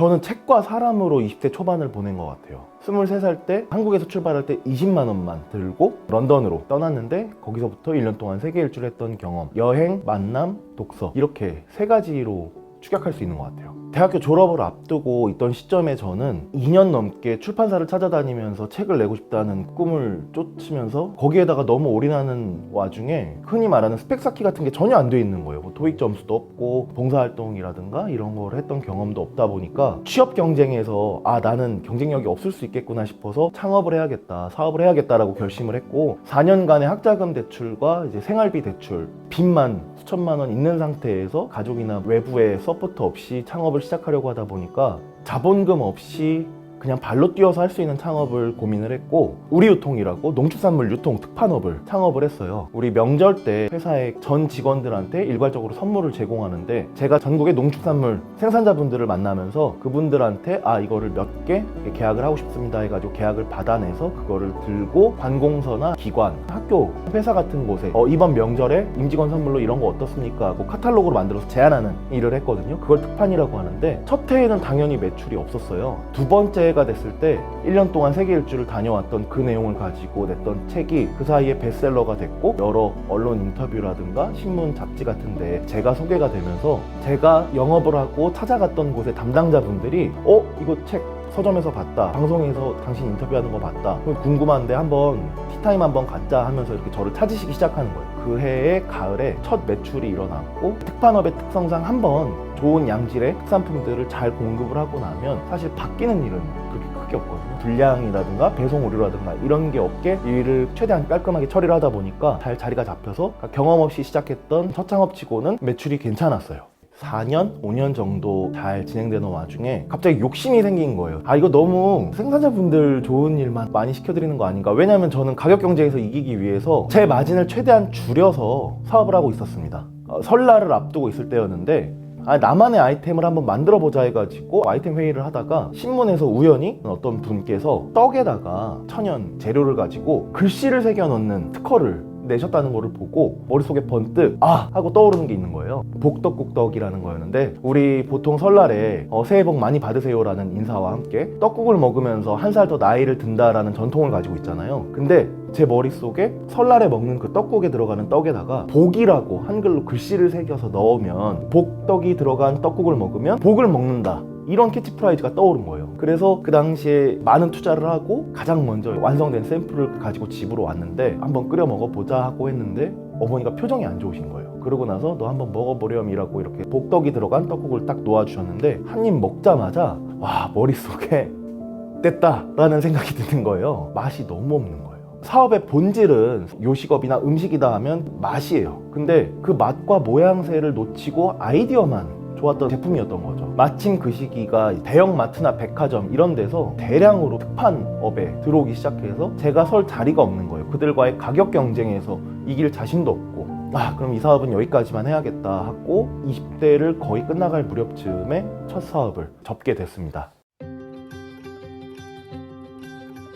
저는 책과 사람으로 20대 초반을 보낸 것 같아요. 23살 때 한국에서 출발할 때 20만 원만 들고 런던으로 떠났는데 거기서부터 1년 동안 세계 일주를 했던 경험, 여행, 만남, 독서, 이렇게 세 가지로 축약할 수 있는 것 같아요. 대학교 졸업을 앞두고 있던 시점에 저는 2년 넘게 출판사를 찾아다니면서 책을 내고 싶다는 꿈을 쫓으면서 거기에다가 너무 올인하는 와중에 흔히 말하는 스펙 쌓기 같은 게 전혀 안 돼 있는 거예요. 뭐 토익 점수도 없고 봉사활동이라든가 이런 걸 했던 경험도 없다 보니까 취업 경쟁에서 나는 경쟁력이 없을 수 있겠구나 싶어서 창업을 해야겠다, 사업을 해야겠다라고 결심을 했고 4년간의 학자금 대출과 이제 생활비 대출, 빚만 수천만 원 있는 상태에서 가족이나 외부의 서포트 없이 창업을 시작하려고 하다 보니까 자본금 없이 그냥 발로 뛰어서 할 수 있는 창업을 고민을 했고 우리유통이라고 농축산물 유통 특판업을 창업을 했어요. 우리 명절 때 회사의 전 직원들한테 일괄적으로 선물을 제공하는데 제가 전국의 농축산물 생산자분들을 만나면서 그분들한테 이거를 몇 개 계약을 하고 싶습니다 해가지고 계약을 받아내서 그거를 들고 관공서나 기관, 학교, 회사 같은 곳에 이번 명절에 임직원 선물로 이런 거 어떻습니까 하고 카탈로그로 만들어서 제안하는 일을 했거든요. 그걸 특판이라고 하는데 첫 해에는 당연히 매출이 없었어요. 두 번째 가 됐을 때 1년 동안 세계 일주를 다녀왔던 그 내용을 가지고 냈던 책이 그 사이에 베스트셀러가 됐고 여러 언론 인터뷰라든가 신문 잡지 같은데 제가 소개가 되면서 제가 영업을 하고 찾아갔던 곳의 담당자분들이 이거 책 서점에서 봤다, 방송에서 당신 인터뷰하는 거 봤다, 궁금한데 한번 티타임 한번 갖자 하면서 이렇게 저를 찾으시기 시작하는 거예요. 그 해의 가을에 첫 매출이 일어났고 특판업의 특성상 한번 좋은 양질의 특산품들을 잘 공급을 하고 나면 사실 바뀌는 일은 그렇게 크게 없거든요. 분량이라든가 배송 오류라든가 이런 게 없게 일을 최대한 깔끔하게 처리를 하다 보니까 잘 자리가 잡혀서 경험 없이 시작했던 첫 창업치고는 매출이 괜찮았어요. 4년, 5년 정도 잘 진행되는 와중에 갑자기 욕심이 생긴 거예요. 이거 너무 생산자분들 좋은 일만 많이 시켜드리는 거 아닌가. 왜냐면 저는 가격 경쟁에서 이기기 위해서 제 마진을 최대한 줄여서 사업을 하고 있었습니다. 설날을 앞두고 있을 때였는데 나만의 아이템을 한번 만들어 보자 해가지고 아이템 회의를 하다가 신문에서 우연히 어떤 분께서 떡에다가 천연 재료를 가지고 글씨를 새겨 넣는 특허를 내셨다는 거를 보고 머릿속에 번뜩 하고 떠오르는 게 있는 거예요. 복떡국떡이라는 거였는데 우리 보통 설날에 새해 복 많이 받으세요라는 인사와 함께 떡국을 먹으면서 한 살 더 나이를 든다라는 전통을 가지고 있잖아요. 근데 제 머릿속에 설날에 먹는 그 떡국에 들어가는 떡에다가 복이라고 한글로 글씨를 새겨서 넣으면 복떡이 들어간 떡국을 먹으면 복을 먹는다, 이런 캐치프라이즈가 떠오른 거예요. 그래서 그 당시에 많은 투자를 하고 가장 먼저 완성된 샘플을 가지고 집으로 왔는데 한번 끓여 먹어보자 하고 했는데 어머니가 표정이 안 좋으신 거예요. 그러고 나서 너 한번 먹어보렴이라고 이렇게 복떡이 들어간 떡국을 딱 놓아주셨는데 한 입 먹자마자 머릿속에 됐다라는 생각이 드는 거예요. 맛이 너무 없는 거예요. 사업의 본질은 요식업이나 음식이다 하면 맛이에요. 근데 그 맛과 모양새를 놓치고 아이디어만 좋았던 제품이었던 거죠. 마침 그 시기가 대형 마트나 백화점 이런 데서 대량으로 특판업에 들어오기 시작해서 제가 설 자리가 없는 거예요. 그들과의 가격 경쟁에서 이길 자신도 없고 그럼 이 사업은 여기까지만 해야겠다 하고 20대를 거의 끝나갈 무렵쯤에 첫 사업을 접게 됐습니다.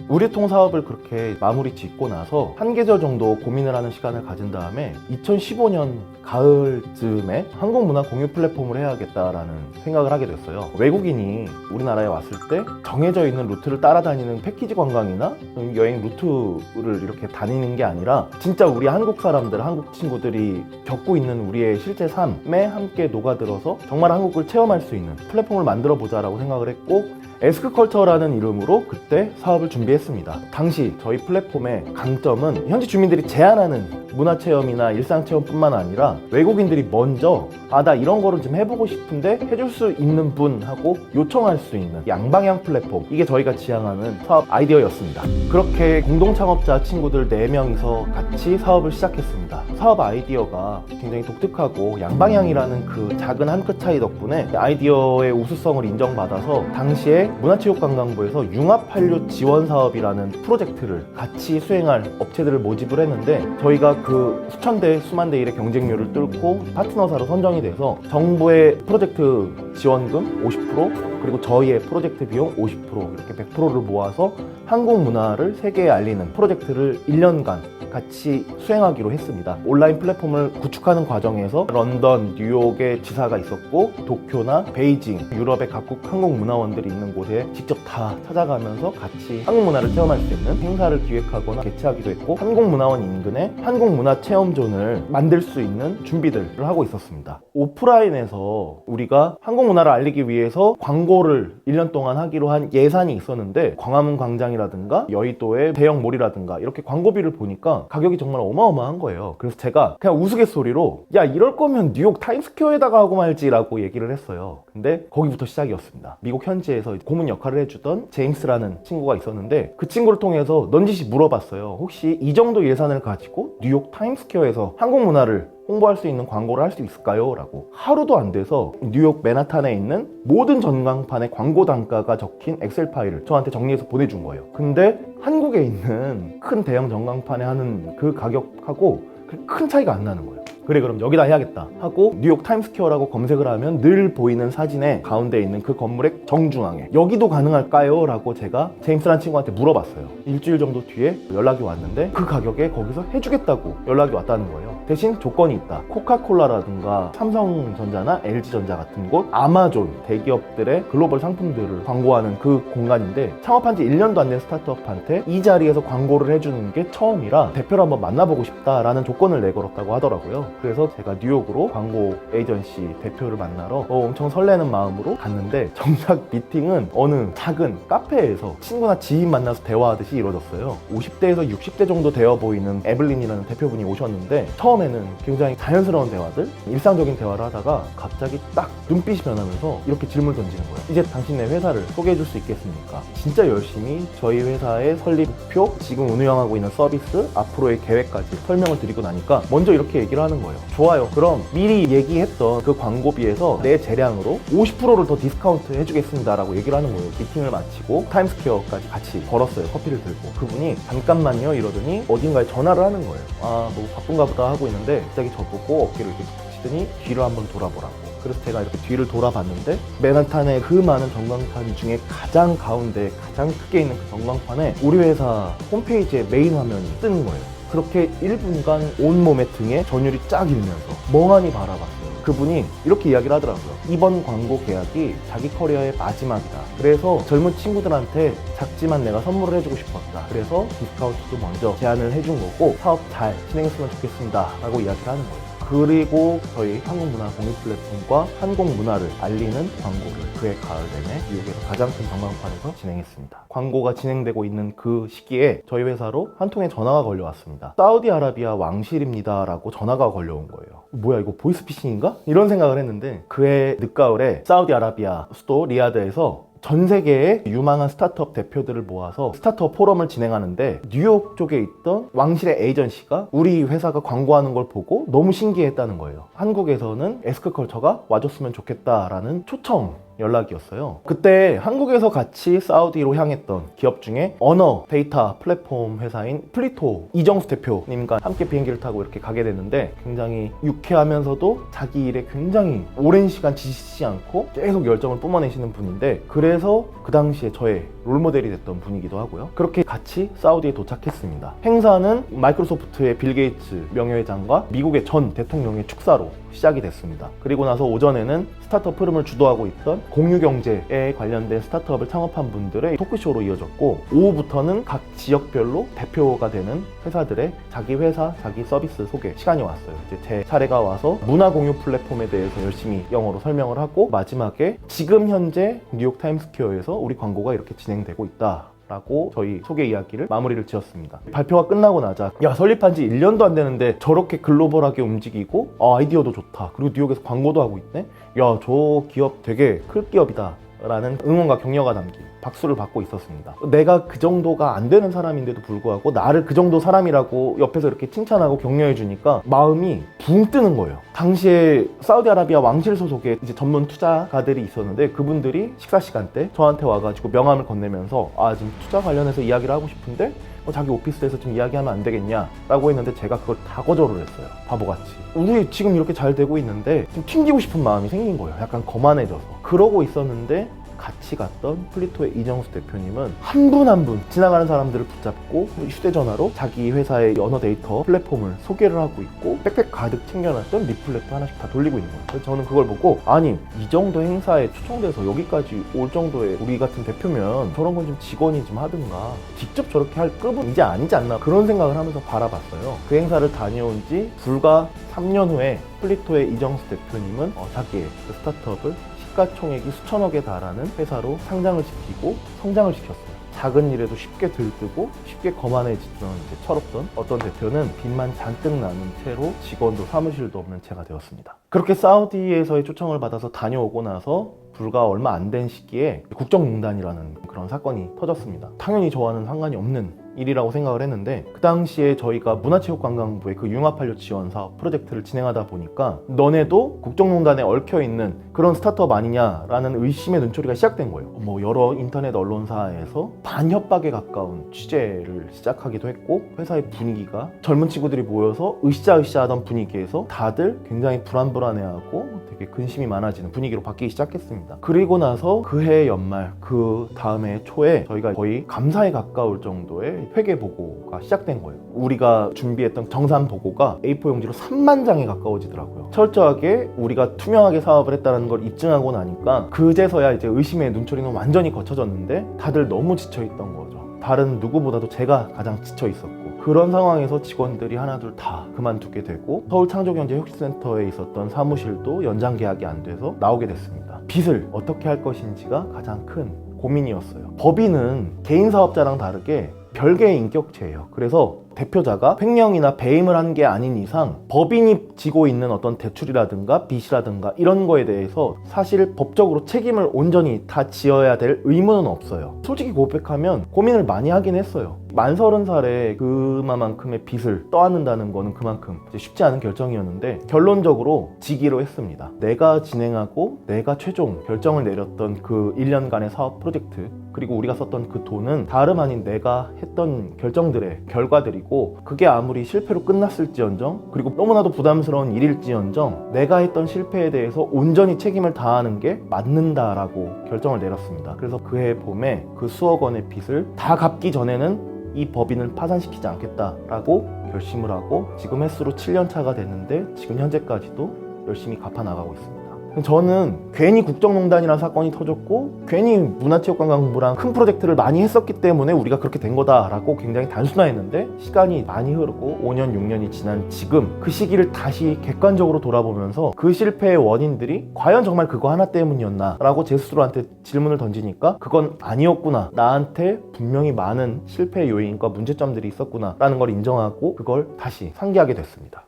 우리통 사업을 그렇게 마무리 짓고 나서 한 계절 정도 고민을 하는 시간을 가진 다음에 2015년 가을쯤에 한국문화 공유 플랫폼을 해야겠다라는 생각을 하게 됐어요. 외국인이 우리나라에 왔을 때 정해져 있는 루트를 따라다니는 패키지 관광이나 여행 루트를 이렇게 다니는 게 아니라 진짜 우리 한국 사람들, 한국 친구들이 겪고 있는 우리의 실제 삶에 함께 녹아들어서 정말 한국을 체험할 수 있는 플랫폼을 만들어 보자라고 생각을 했고 에스크컬처라는 이름으로 그때 사업을 준비했습니다. 당시 저희 플랫폼의 강점은 현지 주민들이 제안하는 문화체험이나 일상체험뿐만 아니라 외국인들이 먼저 나 이런 거를 좀 해보고 싶은데 해줄 수 있는 분 하고 요청할 수 있는 양방향 플랫폼, 이게 저희가 지향하는 사업 아이디어였습니다. 그렇게 공동창업자 친구들 4명이서 같이 사업을 시작했습니다. 사업 아이디어가 굉장히 독특하고 양방향이라는 그 작은 한 끗 차이 덕분에 아이디어의 우수성을 인정받아서 당시에 문화체육관광부에서 융합한류 지원 사업이라는 프로젝트를 같이 수행할 업체들을 모집을 했는데 저희가 그 수천 대 수만 대 1의 경쟁률을 뚫고 파트너사로 선정이 돼서 정부의 프로젝트 지원금 50% 그리고 저희의 프로젝트 비용 50% 이렇게 100%를 모아서 한국 문화를 세계에 알리는 프로젝트를 1년간 같이 수행하기로 했습니다. 온라인 플랫폼을 구축하는 과정에서 런던, 뉴욕에 지사가 있었고 도쿄나 베이징, 유럽의 각국 한국 문화원들이 있는 곳에 직접 다 찾아가면서 같이 한국 문화를 체험할 수 있는 행사를 기획하거나 개최하기도 했고 한국문화원 인근에 한국문화체험존을 만들 수 있는 준비들을 하고 있었습니다. 오프라인에서 우리가 한국 문화를 알리기 위해서 광고를 1년 동안 하기로 한 예산이 있었는데 광화문 광장이라든가 여의도의 대형 몰이라든가 이렇게 광고비를 보니까 가격이 정말 어마어마한 거예요. 그래서 제가 그냥 우스갯소리로 야 이럴 거면 뉴욕 타임스퀘어에다가 하고 말지 라고 얘기를 했어요. 근데 거기부터 시작이었습니다. 미국 현지에서 고문 역할을 해주던 제임스라는 친구가 있었는데 그 친구를 통해서 넌지시 물어봤어요. 혹시 이 정도 예산을 가지고 뉴욕 타임스퀘어에서 한국 문화를 홍보할 수 있는 광고를 할 수 있을까요? 라고. 하루도 안 돼서 뉴욕 맨하탄에 있는 모든 전광판에 광고 단가가 적힌 엑셀 파일을 저한테 정리해서 보내준 거예요. 근데 한국에 있는 큰 대형 전광판에 하는 그 가격하고 큰 차이가 안 나는 거예요. 그래 그럼 여기다 해야겠다 하고 뉴욕 타임스퀘어라고 검색을 하면 늘 보이는 사진의 가운데 있는 그 건물의 정중앙에 여기도 가능할까요? 라고 제가 제임스라는 친구한테 물어봤어요. 일주일 정도 뒤에 연락이 왔는데 그 가격에 거기서 해주겠다고 연락이 왔다는 거예요. 대신 조건이 있다. 코카콜라라든가 삼성전자나 LG전자 같은 곳, 아마존 대기업들의 글로벌 상품들을 광고하는 그 공간인데 창업한 지 1년도 안 된 스타트업한테 이 자리에서 광고를 해주는 게 처음이라 대표를 한번 만나보고 싶다라는 조건을 내걸었다고 하더라고요. 그래서 제가 뉴욕으로 광고 에이전시 대표를 만나러 엄청 설레는 마음으로 갔는데 정작 미팅은 어느 작은 카페에서 친구나 지인 만나서 대화하듯이 이루어졌어요. 50대에서 60대 정도 되어 보이는 에블린이라는 대표분이 오셨는데 처음에는 굉장히 자연스러운 대화들, 일상적인 대화를 하다가 갑자기 딱 눈빛이 변하면서 이렇게 질문을 던지는 거예요. 이제 당신네 회사를 소개해 줄 수 있겠습니까? 진짜 열심히 저희 회사의 설립 목표, 지금 운영하고 있는 서비스, 앞으로의 계획까지 설명을 드리고 나니까 먼저 이렇게 얘기를 하는 거예요. 좋아요. 그럼 미리 얘기했던 그 광고비에서 내 재량으로 50%를 더 디스카운트 해주겠습니다 라고 얘기를 하는 거예요. 미팅을 마치고 타임스퀘어까지 같이 걸었어요. 커피를 들고. 그분이 잠깐만요 이러더니 어딘가에 전화를 하는 거예요. 아 뭐 바쁜가 보다 하고 있는데 갑자기 저보고 어깨를 이렇게 툭 치더니 뒤를 한번 돌아보라고. 그래서 제가 이렇게 뒤를 돌아봤는데 맨하탄의 그 많은 전광판 중에 가장 가운데 가장 크게 있는 그 전광판에 우리 회사 홈페이지의 메인 화면이 뜨는 거예요. 그렇게 1분간 온몸의 등에 전율이 쫙 일면서 멍하니 바라봤어요. 그분이 이렇게 이야기를 하더라고요. 이번 광고 계약이 자기 커리어의 마지막이다. 그래서 젊은 친구들한테 작지만 내가 선물을 해주고 싶었다. 그래서 디스카운트도 먼저 제안을 해준 거고 사업 잘 진행했으면 좋겠습니다 라고 이야기를 하는 거예요. 그리고 저희 한국문화 공유 플랫폼과 한국 문화를 알리는 광고를 그해 가을 내내 뉴욕에서 가장 큰 전광판에서 진행했습니다. 광고가 진행되고 있는 그 시기에 저희 회사로 한 통의 전화가 걸려왔습니다. 사우디아라비아 왕실입니다 라고 전화가 걸려온 거예요. 뭐야 이거 보이스피싱인가? 이런 생각을 했는데 그해 늦가을에 사우디아라비아 수도 리야드에서 전 세계의 유망한 스타트업 대표들을 모아서 스타트업 포럼을 진행하는데 뉴욕 쪽에 있던 왕실의 에이전시가 우리 회사가 광고하는 걸 보고 너무 신기했다는 거예요. 한국에서는 에스크컬처가 와줬으면 좋겠다라는 초청 연락이었어요. 그때 한국에서 같이 사우디로 향했던 기업 중에 언어 데이터 플랫폼 회사인 플리토 이정수 대표님과 함께 비행기를 타고 이렇게 가게 됐는데 굉장히 유쾌하면서도 자기 일에 굉장히 오랜 시간 지치지 않고 계속 열정을 뿜어내시는 분인데 그래서 그 당시에 저의 롤모델이 됐던 분이기도 하고요. 그렇게 같이 사우디에 도착했습니다. 행사는 마이크로소프트의 빌 게이츠 명예회장과 미국의 전 대통령의 축사로 시작이 됐습니다. 그리고 나서 오전에는 스타트업 흐름을 주도하고 있던 공유경제에 관련된 스타트업을 창업한 분들의 토크쇼로 이어졌고 오후부터는 각 지역별로 대표가 되는 회사들의 자기 회사, 자기 서비스 소개 시간이 왔어요. 이제 제 차례가 와서 문화 공유 플랫폼에 대해서 열심히 영어로 설명을 하고 마지막에 지금 현재 뉴욕 타임스퀘어에서 우리 광고가 이렇게 진행되고 있다 라고 저희 소개 이야기를 마무리를 지었습니다. 발표가 끝나고 나자 야 설립한 지 1년도 안 되는데 저렇게 글로벌하게 움직이고 아이디어도 좋다. 그리고 뉴욕에서 광고도 하고 있네. 야 저 기업 되게 클 기업이다 라는 응원과 격려가 담긴 박수를 받고 있었습니다. 내가 그 정도가 안 되는 사람인데도 불구하고 나를 그 정도 사람이라고 옆에서 이렇게 칭찬하고 격려해 주니까 마음이 붕 뜨는 거예요. 당시에 사우디아라비아 왕실 소속의 이제 전문 투자가들이 있었는데 그분들이 식사 시간 때 저한테 와가지고 명함을 건네면서 아 지금 투자 관련해서 이야기를 하고 싶은데 자기 오피스에서 좀 이야기하면 안 되겠냐 라고 했는데 제가 그걸 다 거절을 했어요. 바보같이. 우리 지금 이렇게 잘 되고 있는데 좀 튕기고 싶은 마음이 생긴 거예요. 약간 거만해져서. 그러고 있었는데 같이 갔던 플리토의 이정수 대표님은 한 분 한 분 지나가는 사람들을 붙잡고 휴대전화로 자기 회사의 언어 데이터 플랫폼을 소개를 하고 있고 백팩 가득 챙겨놨던 리플렛도 하나씩 다 돌리고 있는 거예요. 그래서 저는 그걸 보고 아니 이 정도 행사에 초청돼서 여기까지 올 정도의 우리 같은 대표면 저런 건 좀 직원이 좀 하든가 직접 저렇게 할 급은 이제 아니지 않나 그런 생각을 하면서 바라봤어요. 그 행사를 다녀온 지 불과 3년 후에 플리토의 이정수 대표님은 자기의 그 스타트업을 시가총액이 수천억에 달하는 회사로 상장을 시키고 성장을 시켰어요. 작은 일에도 쉽게 들뜨고 쉽게 거만해지던 철없던 어떤 대표는 빚만 잔뜩 나는 채로 직원도 사무실도 없는 채가 되었습니다. 그렇게 사우디에서의 초청을 받아서 다녀오고 나서 불과 얼마 안 된 시기에 국정농단이라는 그런 사건이 터졌습니다. 당연히 저와는 상관이 없는 일이라고 생각을 했는데 그 당시에 저희가 문화체육관광부의 그 융합환류 지원 사업 프로젝트를 진행하다 보니까 너네도 국정농단에 얽혀있는 그런 스타트업 아니냐라는 의심의 눈초리가 시작된 거예요. 여러 인터넷 언론사에서 반협박에 가까운 취재를 시작하기도 했고 회사의 분위기가 젊은 친구들이 모여서 으쌰으쌰 하던 분위기에서 다들 굉장히 불안불안해하고 되게 근심이 많아지는 분위기로 바뀌기 시작했습니다. 그리고 나서 그해 연말 그 다음 해 초에 저희가 거의 감사에 가까울 정도의 회계 보고가 시작된 거예요. 우리가 준비했던 정산 보고가 A4 용지로 3만 장에 가까워지더라고요. 철저하게 우리가 투명하게 사업을 했다는 걸 입증하고 나니까 그제서야 이제 의심의 눈초리는 완전히 거쳐졌는데 다들 너무 지쳐있던 거죠. 다른 누구보다도 제가 가장 지쳐있었고 그런 상황에서 직원들이 하나둘 다 그만두게 되고 서울창조경제혁신센터에 있었던 사무실도 연장 계약이 안 돼서 나오게 됐습니다. 빚을 어떻게 할 것인지가 가장 큰 고민이었어요. 법인은 개인 사업자랑 다르게 별개의 인격체예요. 그래서 대표자가 횡령이나 배임을 한 게 아닌 이상 법인이 지고 있는 어떤 대출이라든가 빚이라든가 이런 거에 대해서 사실 법적으로 책임을 온전히 다 지어야 될 의무는 없어요. 솔직히 고백하면 고민을 많이 하긴 했어요. 만 30살에 그만큼의 빚을 떠안는다는 거는 그만큼 쉽지 않은 결정이었는데 결론적으로 지기로 했습니다. 내가 진행하고 내가 최종 결정을 내렸던 그 1년간의 사업 프로젝트 그리고 우리가 썼던 그 돈은 다름 아닌 내가 했던 결정들의 결과들이고 그게 아무리 실패로 끝났을지언정 그리고 너무나도 부담스러운 일일지언정 내가 했던 실패에 대해서 온전히 책임을 다하는 게 맞는다라고 결정을 내렸습니다. 그래서 그해 봄에 그 수억 원의 빚을 다 갚기 전에는 이 법인을 파산시키지 않겠다라고 결심을 하고 지금 횟수로 7년 차가 됐는데 지금 현재까지도 열심히 갚아나가고 있습니다. 저는 괜히 국정농단이라는 사건이 터졌고 괜히 문화체육관광부랑 큰 프로젝트를 많이 했었기 때문에 우리가 그렇게 된 거다라고 굉장히 단순화했는데 시간이 많이 흐르고 5년, 6년이 지난 지금 그 시기를 다시 객관적으로 돌아보면서 그 실패의 원인들이 과연 정말 그거 하나 때문이었나 라고 제 스스로한테 질문을 던지니까 그건 아니었구나. 나한테 분명히 많은 실패의 요인과 문제점들이 있었구나 라는 걸 인정하고 그걸 다시 상기하게 됐습니다.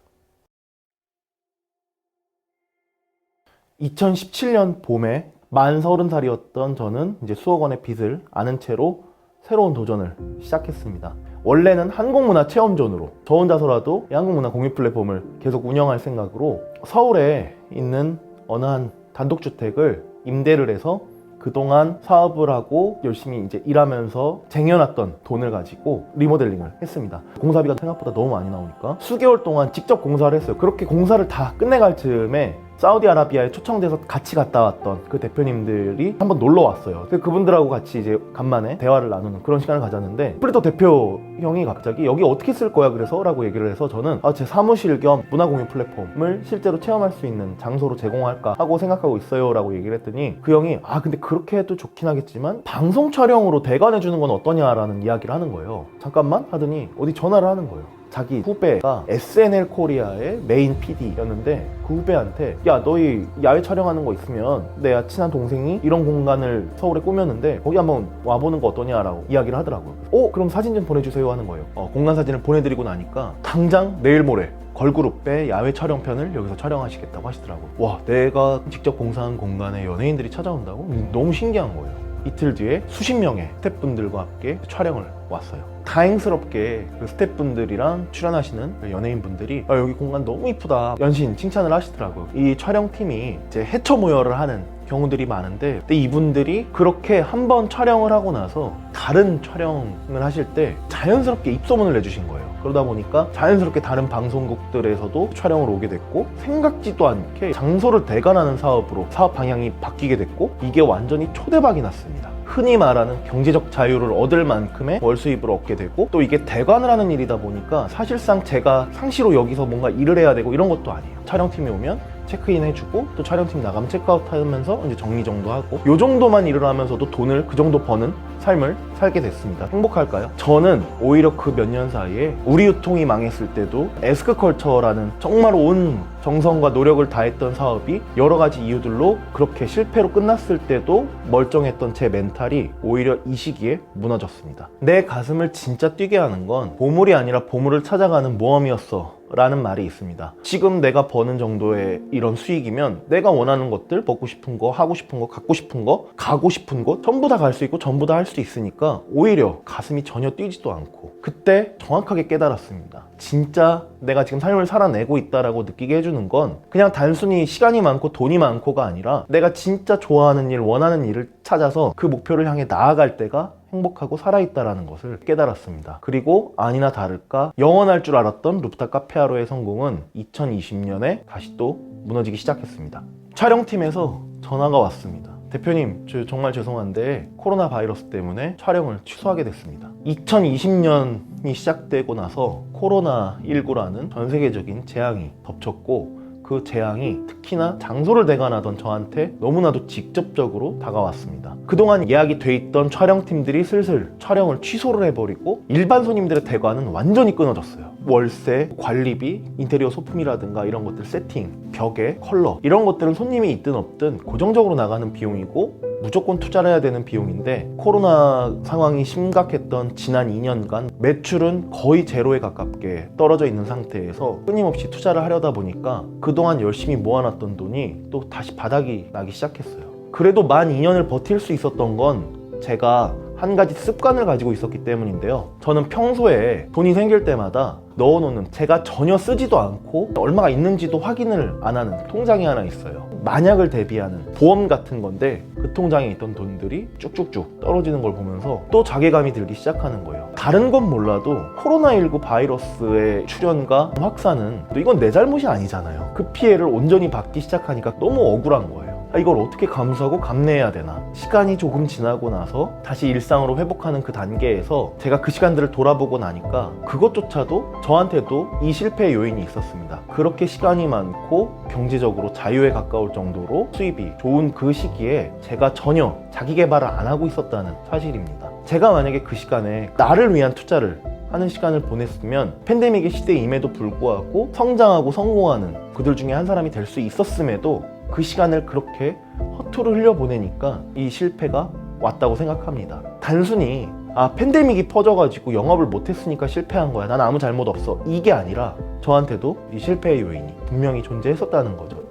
2017년 봄에 만 30살이었던 저는 이제 수억 원의 빚을 안은 채로 새로운 도전을 시작했습니다. 원래는 한국문화체험존으로 저 혼자서라도 이 한국문화 공유 플랫폼을 계속 운영할 생각으로 서울에 있는 어느 한 단독주택을 임대를 해서 그동안 사업을 하고 열심히 이제 일하면서 쟁여놨던 돈을 가지고 리모델링을 했습니다. 공사비가 생각보다 너무 많이 나오니까 수개월 동안 직접 공사를 했어요. 그렇게 공사를 다 끝내갈 즈음에 사우디아라비아에 초청돼서 같이 갔다 왔던 그 대표님들이 한번 놀러 왔어요. 그분들하고 같이 이제 간만에 대화를 나누는 그런 시간을 가졌는데 플리토 대표 형이 갑자기 여기 어떻게 쓸 거야 그래서? 라고 얘기를 해서 저는 제 사무실 겸 문화공유 플랫폼을 실제로 체험할 수 있는 장소로 제공할까 하고 생각하고 있어요 라고 얘기를 했더니 그 형이 근데 그렇게 해도 좋긴 하겠지만 방송 촬영으로 대관해 주는 건 어떠냐라는 이야기를 하는 거예요. 잠깐만 하더니 어디 전화를 하는 거예요. 자기 후배가 SNL 코리아의 메인 PD였는데 그 후배한테 야 너희 야외 촬영하는 거 있으면 내 친한 동생이 이런 공간을 서울에 꾸몄는데 거기 한번 와보는 거 어떠냐라고 이야기를 하더라고요. 그럼 사진 좀 보내주세요 하는 거예요. 공간 사진을 보내드리고 나니까 당장 내일 모레 걸그룹의 야외 촬영편을 여기서 촬영하시겠다고 하시더라고요. 와, 내가 직접 공사한 공간에 연예인들이 찾아온다고? 너무 신기한 거예요. 이틀 뒤에 수십 명의 스태프분들과 함께 촬영을 왔어요. 다행스럽게 그 스태프분들이랑 출연하시는 연예인분들이 여기 공간 너무 이쁘다 연신 칭찬을 하시더라고요. 이 촬영팀이 이제 해초 모여를 하는 경우들이 많은데, 근데 이분들이 그렇게 한번 촬영을 하고 나서 다른 촬영을 하실 때 자연스럽게 입소문을 내주신 거예요. 그러다 보니까 자연스럽게 다른 방송국들에서도 촬영을 오게 됐고, 생각지도 않게 장소를 대관하는 사업으로 사업 방향이 바뀌게 됐고, 이게 완전히 초대박이 났습니다. 흔히 말하는 경제적 자유를 얻을 만큼의 월 수입을 얻게 되고, 또 이게 대관을 하는 일이다 보니까 사실상 제가 상시로 여기서 뭔가 일을 해야 되고 이런 것도 아니에요. 촬영팀이 오면 체크인 해주고, 또 촬영팀 나가면 체크아웃 하면서 이제 정리정도 하고, 요 정도만 일을 하면서도 돈을 그 정도 버는 삶을 살게 됐습니다. 행복할까요? 저는 오히려 그 몇 년 사이에 우리 유통이 망했을 때도 에스크컬처라는 정말 온 정성과 노력을 다했던 사업이 여러 가지 이유들로 그렇게 실패로 끝났을 때도 멀쩡했던 제 멘탈이 오히려 이 시기에 무너졌습니다. 내 가슴을 진짜 뛰게 하는 건 보물이 아니라 보물을 찾아가는 모험이었어 라는 말이 있습니다. 지금 내가 버는 정도의 이런 수익이면 내가 원하는 것들, 먹고 싶은 거, 하고 싶은 거, 갖고 싶은 거, 가고 싶은 곳 전부 다 갈 수 있고 전부 다 할 수 있으니까 오히려 가슴이 전혀 뛰지도 않고, 그때 정확하게 깨달았습니다. 진짜 내가 지금 삶을 살아내고 있다라고 느끼게 해주는 건 그냥 단순히 시간이 많고 돈이 많고가 아니라 내가 진짜 좋아하는 일, 원하는 일을 찾아서 그 목표를 향해 나아갈 때가 행복하고 살아있다라는 것을 깨달았습니다. 그리고 아니나 다를까 영원할 줄 알았던 루프탑 카페하루의 성공은 2020년에 다시 또 무너지기 시작했습니다. 촬영팀에서 전화가 왔습니다. 대표님, 저 정말 죄송한데 코로나 바이러스 때문에 촬영을 취소하게 됐습니다. 2020년이 시작되고 나서 코로나19라는 전 세계적인 재앙이 덮쳤고, 그 재앙이 특히나 장소를 대관하던 저한테 너무나도 직접적으로 다가왔습니다. 그동안 예약이 돼 있던 촬영팀들이 슬슬 촬영을 취소를 해버리고, 일반 손님들의 대관은 완전히 끊어졌어요. 월세, 관리비, 인테리어 소품이라든가 이런 것들 세팅, 벽에 컬러, 이런 것들은 손님이 있든 없든 고정적으로 나가는 비용이고 무조건 투자를 해야 되는 비용인데, 코로나 상황이 심각했던 지난 2년간 매출은 거의 제로에 가깝게 떨어져 있는 상태에서 끊임없이 투자를 하려다 보니까 그동안 열심히 모아놨던 돈이 또 다시 바닥이 나기 시작했어요. 그래도 만 2년을 버틸 수 있었던 건 제가 한 가지 습관을 가지고 있었기 때문인데요. 저는 평소에 돈이 생길 때마다 넣어놓는, 제가 전혀 쓰지도 않고 얼마가 있는지도 확인을 안 하는 통장이 하나 있어요. 만약을 대비하는 보험 같은 건데, 그 통장에 있던 돈들이 쭉쭉쭉 떨어지는 걸 보면서 또 자괴감이 들기 시작하는 거예요. 다른 건 몰라도 코로나19 바이러스의 출현과 확산은 또 이건 내 잘못이 아니잖아요. 그 피해를 온전히 받기 시작하니까 너무 억울한 거예요. 이걸 어떻게 감수하고 감내해야 되나. 시간이 조금 지나고 나서 다시 일상으로 회복하는 그 단계에서 제가 그 시간들을 돌아보고 나니까 그것조차도 저한테도 이 실패의 요인이 있었습니다. 그렇게 시간이 많고 경제적으로 자유에 가까울 정도로 수입이 좋은 그 시기에 제가 전혀 자기 개발을 안 하고 있었다는 사실입니다. 제가 만약에 그 시간에 나를 위한 투자를 하는 시간을 보냈으면 팬데믹의 시대임에도 불구하고 성장하고 성공하는 그들 중에 한 사람이 될 수 있었음에도 그 시간을 그렇게 허투루 흘려보내니까 이 실패가 왔다고 생각합니다. 단순히 팬데믹이 퍼져가지고 영업을 못했으니까 실패한 거야, 난 아무 잘못 없어, 이게 아니라 저한테도 이 실패의 요인이 분명히 존재했었다는 거죠.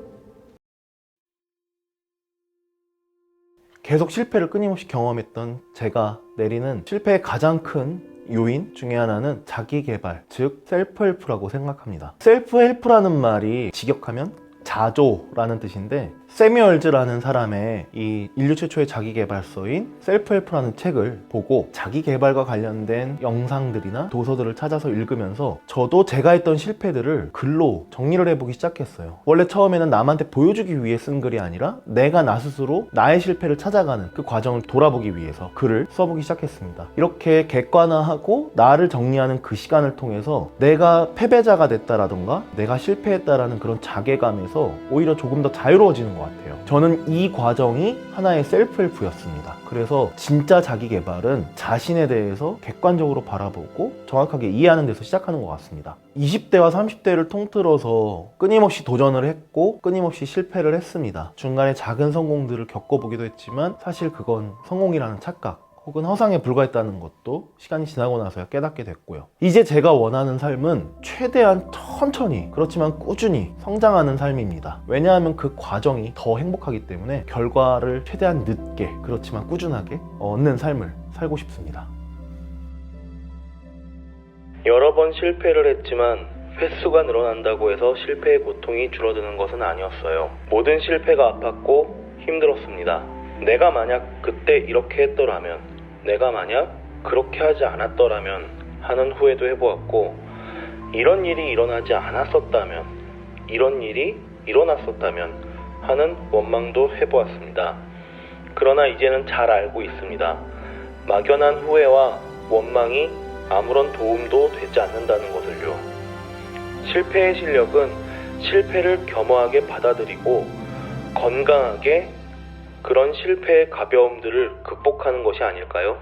계속 실패를 끊임없이 경험했던 제가 내리는 실패의 가장 큰 요인 중에 하나는 자기 개발, 즉 셀프헬프라고 생각합니다. 셀프헬프라는 말이 직역하면 자조라는 뜻인데, 세뮤얼즈라는 사람의 이 인류 최초의 자기개발서인 셀프헬프라는 책을 보고 자기개발과 관련된 영상들이나 도서들을 찾아서 읽으면서 저도 제가 했던 실패들을 글로 정리를 해보기 시작했어요. 원래 처음에는 남한테 보여주기 위해 쓴 글이 아니라 내가 나 스스로 나의 실패를 찾아가는 그 과정을 돌아보기 위해서 글을 써보기 시작했습니다. 이렇게 객관화하고 나를 정리하는 그 시간을 통해서 내가 패배자가 됐다라던가 내가 실패했다라는 그런 자괴감에서 오히려 조금 더 자유로워지는 것 같아요. 저는 이 과정이 하나의 셀프헬프였습니다. 그래서 진짜 자기 개발은 자신에 대해서 객관적으로 바라보고 정확하게 이해하는 데서 시작하는 것 같습니다. 20대와 30대를 통틀어서 끊임없이 도전을 했고 끊임없이 실패를 했습니다. 중간에 작은 성공들을 겪어보기도 했지만 사실 그건 성공이라는 착각 혹은 허상에 불과했다는 것도 시간이 지나고 나서야 깨닫게 됐고요. 이제 제가 원하는 삶은 최대한 천천히, 그렇지만 꾸준히 성장하는 삶입니다. 왜냐하면 그 과정이 더 행복하기 때문에 결과를 최대한 늦게, 그렇지만 꾸준하게 얻는 삶을 살고 싶습니다. 여러 번 실패를 했지만 횟수가 늘어난다고 해서 실패의 고통이 줄어드는 것은 아니었어요. 모든 실패가 아팠고 힘들었습니다. 내가 만약 그때 이렇게 했더라면, 내가 만약 그렇게 하지 않았더라면 하는 후회도 해보았고, 이런 일이 일어나지 않았었다면, 이런 일이 일어났었다면 하는 원망도 해보았습니다. 그러나 이제는 잘 알고 있습니다. 막연한 후회와 원망이 아무런 도움도 되지 않는다는 것을요. 실패의 실력은 실패를 겸허하게 받아들이고 건강하게 그런 실패의 가벼움들을 극복하는 것이 아닐까요?